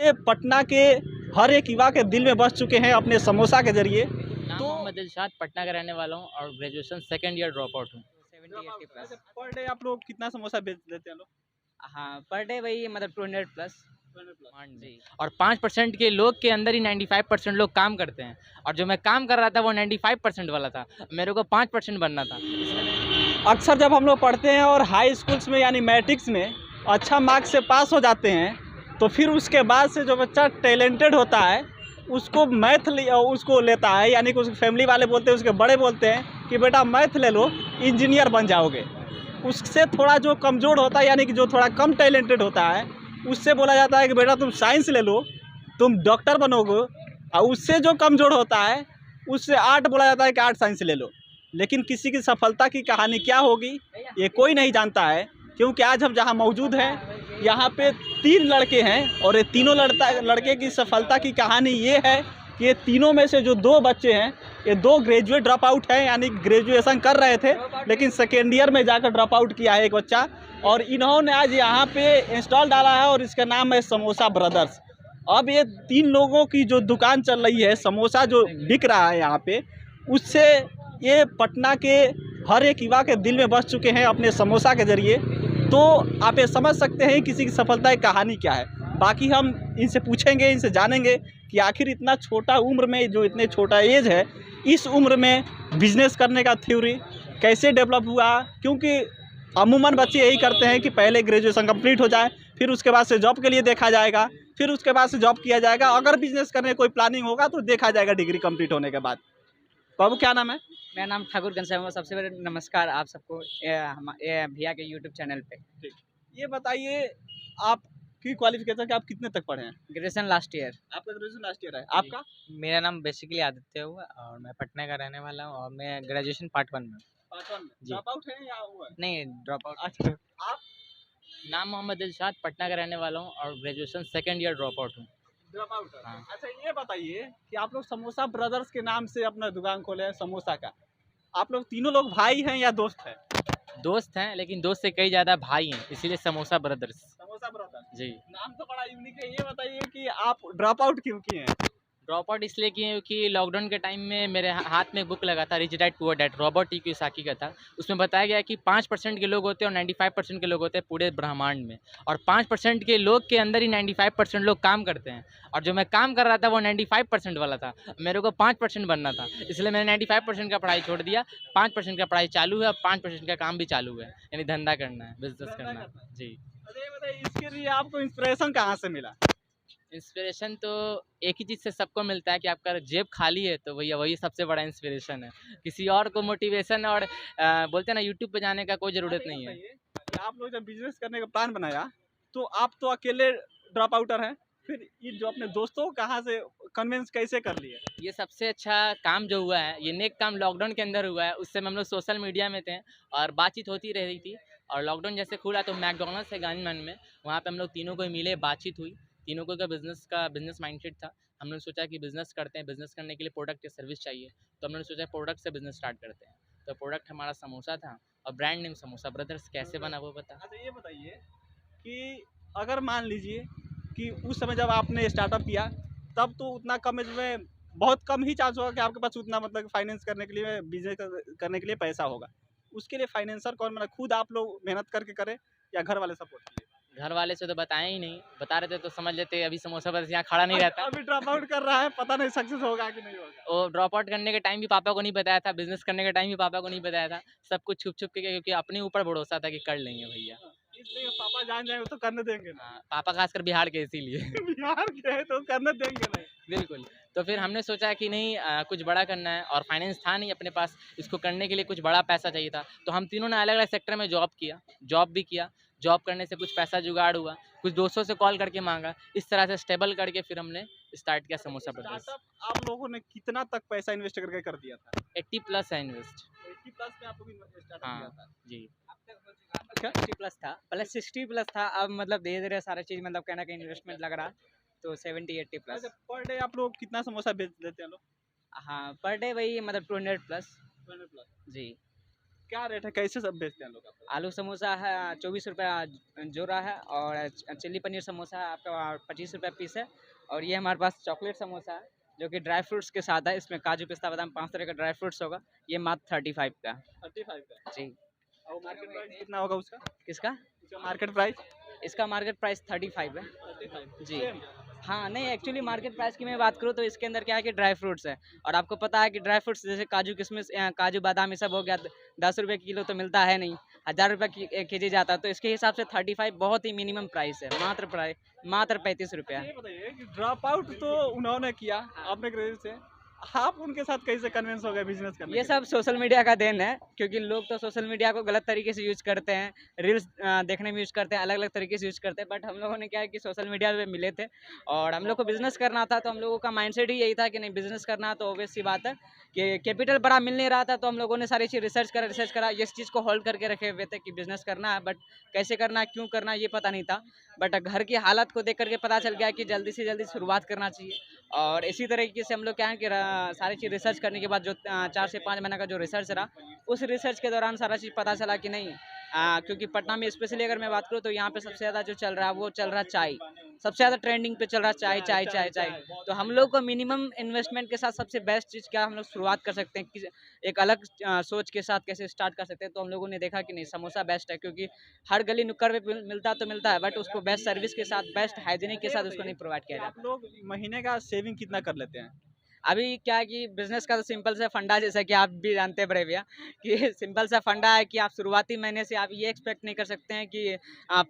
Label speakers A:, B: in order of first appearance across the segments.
A: ये पटना के हर एक युवा के दिल में बस चुके हैं अपने समोसा के जरिए।
B: नाम मोहम्मद दिलशाद, पटना का रहने वाला हूँ और graduation second year drop out हूँ।
C: 70-80 प्लस।
A: पर डे आप लोग कितना समोसा बेच देते हैं लोग?
C: हाँ, पर डे वही मतलब 200 प्लस।
B: जी। और 5% के लोग के अंदर ही 95% लोग काम करते हैं, और जो मैं काम कर रहा था वो 95% वाला था, मेरे को 5% बनना था।
A: अक्सर जब हम लोग पढ़ते हैं और हाई स्कूल्स में यानी मैट्रिक्स में अच्छा मार्क्स से पास हो जाते हैं, तो फिर उसके बाद से जो बच्चा टैलेंटेड होता है उसको उसको लेता है, यानी कि उसके फैमिली वाले बोलते हैं, उसके बड़े बोलते हैं कि बेटा मैथ ले लो, इंजीनियर बन जाओगे। उससे थोड़ा जो कमज़ोर होता है यानी कि जो थोड़ा कम टैलेंटेड होता है उससे बोला जाता है कि बेटा तुम साइंस ले लो, तुम डॉक्टर बनोगे। और उससे जो कमज़ोर होता है उससे आर्ट बोला जाता है कि आर्ट साइंस ले लो। लेकिन किसी की सफलता की कहानी क्या होगी ये कोई नहीं जानता है, क्योंकि आज हम जहाँ मौजूद हैं यहाँ पे 3 लड़के हैं और ये तीनों लड़के की सफलता की कहानी ये है कि ये तीनों में से जो 2 बच्चे हैं, ये 2 ग्रेजुएट ड्रॉप आउट हैं, यानी ग्रेजुएशन कर रहे थे लेकिन सेकेंड ईयर में जाकर ड्रॉप आउट किया है एक बच्चा। और इन्होंने आज यहाँ पे स्टॉल डाला है और इसका नाम है समोसा ब्रदर्स। अब ये 3 लोगों की जो दुकान चल रही है, समोसा जो बिक रहा है यहाँ पे, उससे ये पटना के हर एक युवा के दिल में बस चुके हैं अपने समोसा के ज़रिए। तो आप ये समझ सकते हैं किसी की सफलता की कहानी क्या है। बाकी हम इनसे पूछेंगे, इनसे जानेंगे कि आखिर इतना छोटा उम्र में, जो इतने छोटा एज है, इस उम्र में बिजनेस करने का थ्योरी कैसे डेवलप हुआ। क्योंकि अमूमन बच्चे यही करते हैं कि पहले ग्रेजुएशन कंप्लीट हो जाए, फिर उसके बाद से जॉब के लिए देखा जाएगा, फिर उसके बाद से जॉब किया जाएगा। अगर बिजनेस करने कोई प्लानिंग होगा तो देखा जाएगा डिग्री कंप्लीट होने के बाद। बाबू क्या नाम है?
C: मेरा नाम ठाकुर घनश्याम है। सबसे पहले नमस्कार आप सबको ये भैया के यूट्यूब चैनल पे।
A: ये बताइए आपकी क्वालिफिकेशन कि आप कितने तक पढ़े हैं?
C: Graduation last year.
A: आपका ग्रेजुएशन लास्ट ईयर है, आपका?
D: मेरा नाम बेसिकली आदित्य हुआ और मैं पटना का रहने वाला हूँ और मैं ग्रेजुएशन पार्ट 1 में।
A: पार्ट 1 में
D: जी।
A: ड्रॉप आउट है या हुआ है?
D: नहीं, ड्रॉप आउट।
A: अच्छा, आप
B: नाम मोहम्मद दिलशाद, पटना का रहने वाला हूँ और graduation second year drop out हूँ।
A: ड्रॉप आउट है।
B: हाँ।
A: अच्छा, ये बताइए कि आप लोग समोसा ब्रदर्स के नाम से अपना दुकान खोले हैं समोसा का। आप लोग तीनों लोग भाई हैं या दोस्त हैं?
B: दोस्त हैं, लेकिन दोस्त से कई ज़्यादा भाई हैं, इसीलिए समोसा ब्रदर्स।
A: समोसा ब्रदर्स
B: जी।
A: नाम तो बड़ा यूनिक है। ये बताइए कि आप ड्रॉप आउट क्यों किए हैं?
B: ड्रॉप आउट इसलिए किए क्योंकि लॉकडाउन के टाइम में मेरे हाथ में एक बुक लगा था, rich dad poor dad, Robert T Kiyosaki का था। उसमें बताया गया कि 5% के लोग होते हैं और 95% के लोग होते हैं पूरे ब्रह्मांड में, और 5% के लोग के अंदर ही 95% लोग काम करते हैं, और जो मैं काम कर रहा था वो 95% वाला था, मेरे को 5% बनना था। इसलिए मैंने 95% का पढ़ाई छोड़ दिया, 5% का पढ़ाई चालू है और 5% का काम भी चालू है, यानी धंधा करना है, बिजनेस करना है। जी।
A: अरे ये बताइए, इसके लिए आपको इंस्पिरेशन कहाँ से मिला?
B: इंस्पिरेशन तो एक ही चीज़ से सबको मिलता है कि आपका जेब खाली है तो भैया वही सबसे बड़ा इंस्पिरेशन है। किसी और को मोटिवेशन और बोलते हैं ना, यूट्यूब पे जाने का कोई ज़रूरत नहीं है।
A: कि आप लोग जब बिजनेस करने का प्लान बनाया तो आप तो अकेले ड्रॉप आउटर हैं, फिर ये जो अपने दोस्तों को कहाँ से कन्विंस कैसे कर लिए?
B: ये सबसे अच्छा काम जो हुआ है, ये नेक काम लॉकडाउन के अंदर हुआ है। उस समय हम लोग सोशल मीडिया में थे और बातचीत होती रही थी, और लॉकडाउन जैसे खुला तो मैकडॉनल्ड्स है गांधीनगर में, वहाँ पे हम लोग तीनों को मिले, बातचीत हुई। तीनों को बिज़नेस माइंडसेट था। हमने सोचा कि बिज़नेस करते हैं, बिज़नेस करने के लिए प्रोडक्ट या सर्विस चाहिए, तो हमने सोचा प्रोडक्ट से बिज़नेस स्टार्ट करते हैं। तो प्रोडक्ट हमारा समोसा था और ब्रांड नेम समोसा ब्रदर्स। कैसे बना वो बता।
A: अच्छा, ये बताइए कि अगर मान लीजिए कि उस समय जब आपने स्टार्टअप किया तब तो उतना कम एज में बहुत कम ही चांस होगा कि आपके पास उतना मतलब फाइनेंस करने के लिए, बिजनेस करने के लिए पैसा होगा। उसके लिए फाइनेंसर कौन, मतलब खुद आप लोग मेहनत करके करें या घर वाले सपोर्ट किए?
B: घर वाले से तो बताया ही नहीं, बता रहे थे तो समझ लेते अभी समोसा बस यहाँ खड़ा नहीं रहता।
A: अभी ड्रॉप आउट कर रहा है, पता नहीं सक्सेस होगा कि नहीं होगा।
B: वो ड्रॉप आउट करने के टाइम भी पापा को नहीं बताया था, बिज़नेस करने के टाइम भी पापा को नहीं बताया था। सब कुछ छुप-छुप के, क्योंकि अपने ऊपर भरोसा था कि कर लेंगे भैया।
A: इसलिए पापा जान जाएंगे तो करने देंगे ना।
B: हाँ, पापा खासकर बिहार के इसीलिए।
A: बिहार के हैं तो करने देंगे नहीं।
B: बिल्कुल। तो फिर हमने सोचा कि नहीं, कुछ बड़ा करना है और फाइनेंस था नहीं अपने पास, इसको करने के लिए कुछ बड़ा पैसा चाहिए था। तो हम तीनों ने अलग-अलग सेक्टर में जॉब भी किया। जॉब करने से कुछ पैसा जुगाड़ हुआ, कुछ दोस्तों से कॉल करके माँगा, इस तरह से स्टेबल करके फिर हमने स्टार्ट किया समोसा ब्रदर्स।
A: स्टार्टअप आप लोगों ने कितना तक पैसा इन्वेस्ट करके कर दिया था?
B: 80 प्लस है इन्वेस्ट।
A: 80 प्लस में आप लोग स्टार्टअप किया
B: हाँ,
A: था।
B: जी।
C: 60 प्लस था, पहले 60 प्लस था। अब मतलब धीरे-धीरे सारा चीज़ मतलब कहीं न कहीं इन्वेस्टमेंट लग रहा, तो 70-80 प्लस।
A: अच्छा, पर डे आप लोग कितना समोसा बेच लेते हैं लोग?
C: हाँ, पर डे वही मतलब 200 प्लस।
A: 200 प्लस।
C: जी।
A: क्या रेट है, कैसे सब बेचते हैं लोग आपका?
C: आलू समोसा है 24 रुपया जोड़ा है, और चिल्ली पनीर समोसा है आपका 25 रुपया पीस है। और ये हमारे पास चॉकलेट समोसा है जो कि ड्राई फ्रूट्स के साथ है, इसमें काजू पिस्ता बादाम 5 तरह का ड्राई फ्रूट्स होगा, ये मात्र 35 का।
A: 35 का।
C: जी।
A: और मार्केट प्राइस कितना होगा उसका?
C: किसका?
A: उसका मार्केट प्राइस?
C: इसका मार्केट प्राइस 35 है।
A: 35
C: जी।
A: सेम।
C: हाँ, नहीं एक्चुअली मार्केट प्राइस की मैं बात करूँ तो इसके अंदर क्या है कि ड्राई फ्रूट्स है, और आपको पता है कि ड्राई फ्रूट्स जैसे काजू किशमिश काजू बादाम ये सब हो गया, 10 रुपये किलो तो मिलता है नहीं, 1000 रुपये केजी जाता है, तो इसके हिसाब से 35 बहुत ही मिनिमम प्राइस है, मात्र 35 रुपया।
A: ये बताइए कि ड्रॉप आउट तो उन्होंने किया, आपने ग्रेजुएट से, आप उनके साथ कैसे कन्विंस हो गए बिजनेस करने
C: ये
A: के
C: सब सोशल मीडिया का देन है, क्योंकि लोग तो सोशल मीडिया को गलत तरीके से यूज करते हैं, रील्स देखने में यूज करते हैं, अलग अलग तरीके से यूज करते हैं, बट हम लोगों ने क्या है कि सोशल मीडिया पे मिले थे और हम लोग को बिजनेस करना था, तो हम लोगों का माइंडसेट ही यही था कि नहीं बिजनेस करना, तो ऑब्वियस सी बात है कि कैपिटल बड़ा मिल नहीं रहा था, तो हम लोगों ने सारी चीज़ रिसर्च करा, इस चीज़ को होल्ड करके रखे हुए थे कि बिजनेस करना है, बट कैसे करना है, क्यों करना है, ये पता नहीं था, बट घर की हालत को देख करके पता चल गया कि जल्दी से जल्दी शुरुआत करना चाहिए। और इसी तरीके से हम लोग क्या है कि सारी चीज़ रिसर्च करने के बाद जो 4 से 5 महीने का जो रिसर्च रहा, उस रिसर्च के दौरान सारा चीज़ पता चला कि नहीं क्योंकि पटना में स्पेशली अगर मैं बात करूँ तो यहाँ पे सबसे ज़्यादा जो चल रहा है वो चल रहा है चाय, सबसे ज़्यादा ट्रेंडिंग पे चल रहा है चाय चाय चाय चाय। तो हम लोग को मिनिमम इन्वेस्टमेंट के साथ सबसे बेस्ट चीज़ क्या हम लोग शुरुआत कर सकते हैं कि एक अलग सोच के साथ कैसे स्टार्ट कर सकते हैं, तो हम लोगों ने देखा कि नहीं समोसा बेस्ट है, क्योंकि हर गली नुक्कड़ पे मिलता है, बट उसको बेस्ट सर्विस के साथ बेस्ट हाइजीनिक के साथ उसको नहीं प्रोवाइड किया जाता।
A: आप लोग महीने का सेविंग कितना कर लेते हैं?
C: अभी क्या है कि बिजनेस का तो सिंपल सा फंडा, जैसा कि आप भी जानते हैं बड़े भैया, कि सिंपल सा फंडा है कि आप शुरुआती महीने से आप ये एक्सपेक्ट नहीं कर सकते हैं कि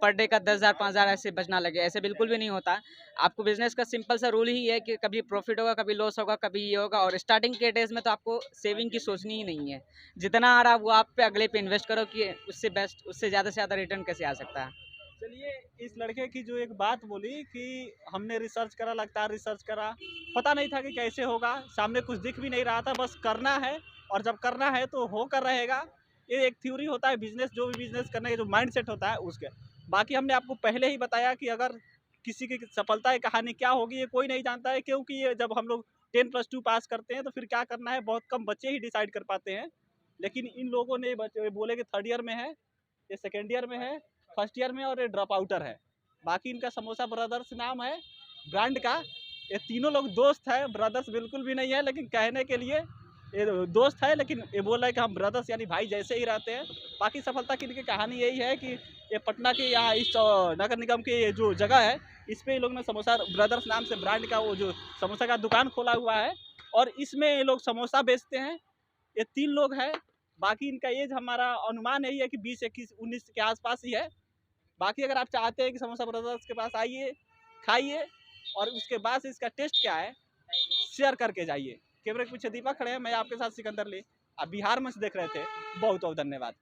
C: पर डे का 10,000 5,000 ऐसे बचना लगे, ऐसे बिल्कुल भी नहीं होता है। आपको बिजनेस का सिंपल सा रूल ही है कि कभी प्रॉफिट होगा, कभी लॉस होगा, कभी ये होगा, और स्टार्टिंग के डेज में तो आपको सेविंग की सोचनी ही नहीं है, जितना आ रहा वो आप पे अगले पे इन्वेस्ट करो कि उससे बेस्ट, उससे ज़्यादा से ज़्यादा रिटर्न कैसे आ सकता है।
A: चलिए, इस लड़के की जो एक बात बोली कि हमने रिसर्च करा, लगातार रिसर्च करा, पता नहीं था कि कैसे होगा, सामने कुछ दिख भी नहीं रहा था, बस करना है और जब करना है तो होकर रहेगा। ये एक थ्योरी होता है बिजनेस, जो भी बिजनेस करने का जो माइंड सेट होता है उसके। बाकी हमने आपको पहले ही बताया कि अगर किसी की सफलता की कहानी क्या होगी ये कोई नहीं जानता है, क्योंकि ये जब हम लोग 10+2 पास करते हैं तो फिर क्या करना है बहुत कम बच्चे ही डिसाइड कर पाते हैं। लेकिन इन लोगों ने बोले कि 3rd ईयर में है, ये 2nd ईयर में है, 1st ईयर में और ये ड्रॉप आउटर है। बाकी इनका समोसा ब्रदर्स नाम है ब्रांड का। ये तीनों लोग दोस्त है, ब्रदर्स बिल्कुल भी नहीं है, लेकिन कहने के लिए ये दोस्त है, लेकिन ये बोल रहा है कि हम ब्रदर्स यानी भाई जैसे ही रहते हैं। बाकी सफलता की इनकी कहानी यही है कि ये पटना के यहाँ इस नगर निगम के ये जो जगह है इस पे ये लोग ने समोसा ब्रदर्स नाम से ब्रांड का वो जो समोसा का दुकान खोला हुआ है, और इसमें ये लोग समोसा बेचते हैं। ये 3 लोग हैं। बाकी इनका एज हमारा अनुमान यही है कि 20 21 19 के आसपास ही है। बाकी अगर आप चाहते हैं कि समोसा ब्रदर्स के पास आइए, खाइए और उसके बाद से इसका टेस्ट क्या है शेयर करके जाइए। कैमरे के पीछे दीपक खड़े हैं, मैं आपके साथ सिकंदर ली। आप बिहार मंच देख रहे थे। बहुत बहुत धन्यवाद।